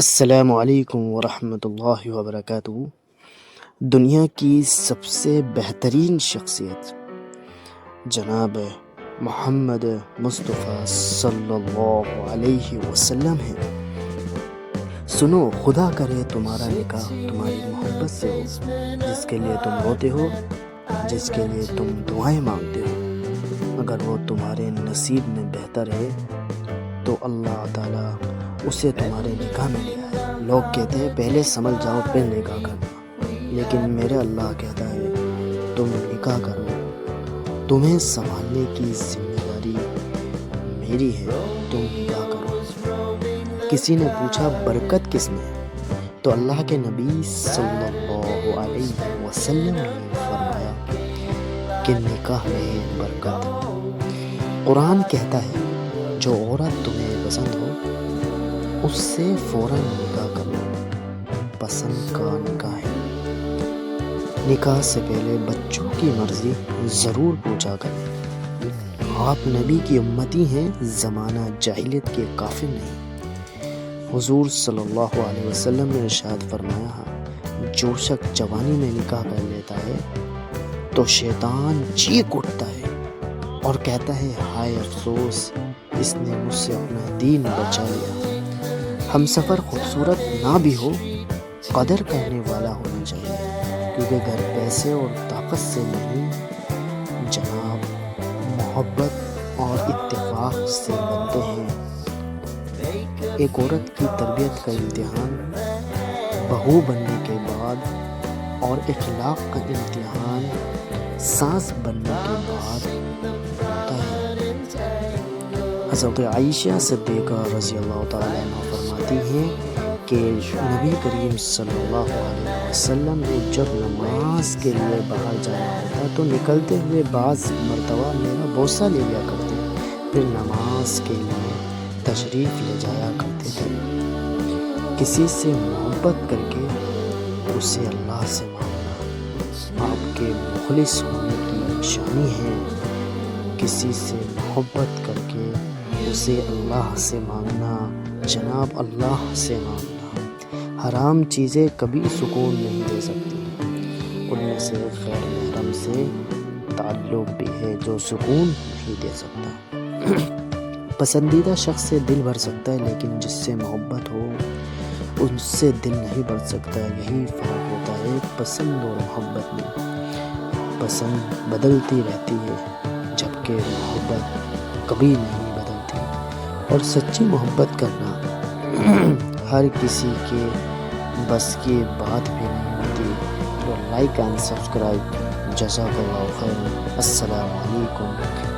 السلام علیکم ورحمۃ اللہ وبرکاتہ۔ دنیا کی سب سے بہترین شخصیت جناب محمد مصطفیٰ صلی اللہ علیہ وسلم ہے۔ سنو، خدا کرے تمہارا نکاح تمہاری محبت سے ہو، جس کے لیے تم روتے ہو، جس کے لیے تم دعائیں مانگتے ہو۔ اگر وہ تمہارے نصیب میں بہتر ہے تو اللہ تعالیٰ اسے تمہارے نکاح میں لے آئے۔ لوگ کہتے ہیں پہلے سمجھ جاؤ پھر نکاح کرنا، لیکن میرے اللہ کہتا ہے تم نکاح کرو، تمہیں سنبھالنے کی ذمہ داری میری ہے، تم نکاح کرو۔ کسی نے پوچھا برکت کس میں ہے، تو اللہ کے نبی صلی اللہ علیہ وسلم نے فرمایا کہ نکاح میں ہے برکت۔ قرآن کہتا ہے جو عورت تمہیں پسند ہو اس سے فوراً نکاح کر لو، پسند کا نکاح ہے۔ نکاح سے پہلے بچوں کی مرضی ضرور پوچھا کریں۔ آپ نبی کی امتی ہیں، زمانہ جاہلیت کے کافر نہیں۔ حضور صلی اللہ علیہ وسلم نے ارشاد فرمایا جو شخص جوانی میں نکاح کر لیتا ہے تو شیطان چیخ اٹھتا ہے اور کہتا ہے ہائے افسوس، اس نے مجھ سے اپنا دین بچا لیا۔ ہم سفر خوبصورت نہ بھی ہو، قدر کرنے والا ہونا چاہیے، کیونکہ گھر پیسے اور طاقت سے نہیں جناب محبت اور اتفاق سے بنتے ہیں۔ ایک عورت کی تربیت کا امتحان بہو بننے کے بعد اور اخلاق کا امتحان ساس بننے کے بعد ہوتا ہے۔ حضرت عائشہ صدیقہ رضی اللہ تعالیٰ عنہ فرماتی ہیں کہ نبی کریم صلی اللہ علیہ وسلم نے جب نماز کے لیے باہر جانا ہوتا تو نکلتے ہوئے بعض مرتبہ میرا بوسہ لے لیا کرتے، پھر نماز کے لیے تشریف لے جایا کرتے تھے۔ کسی سے محبت کر کے اسے اللہ سے مانگنا آپ کے مخلص ہونے کی نشانی ہے۔ کسی سے محبت کر کے اسے اللہ سے مانگنا جناب اللہ سے مانگنا۔ حرام چیزیں کبھی سکون نہیں دے سکتی، ان میں سے غیر محرم سے تعلق بھی ہے جو سکون نہیں دے سکتا۔ پسندیدہ شخص سے دل بھر سکتا ہے، لیکن جس سے محبت ہو ان سے دل نہیں بھر سکتا۔ یہی فرق ہوتا ہے پسند اور محبت میں۔ پسند بدلتی رہتی ہے جبکہ محبت کبھی نہیں بدلتی، اور سچی محبت کرنا ہر کسی کے بس کی بات بھی نہیں ہوتی۔ تو لائک اینڈ سبسکرائب۔ جزاک اللہ خیر۔ السلام علیکم۔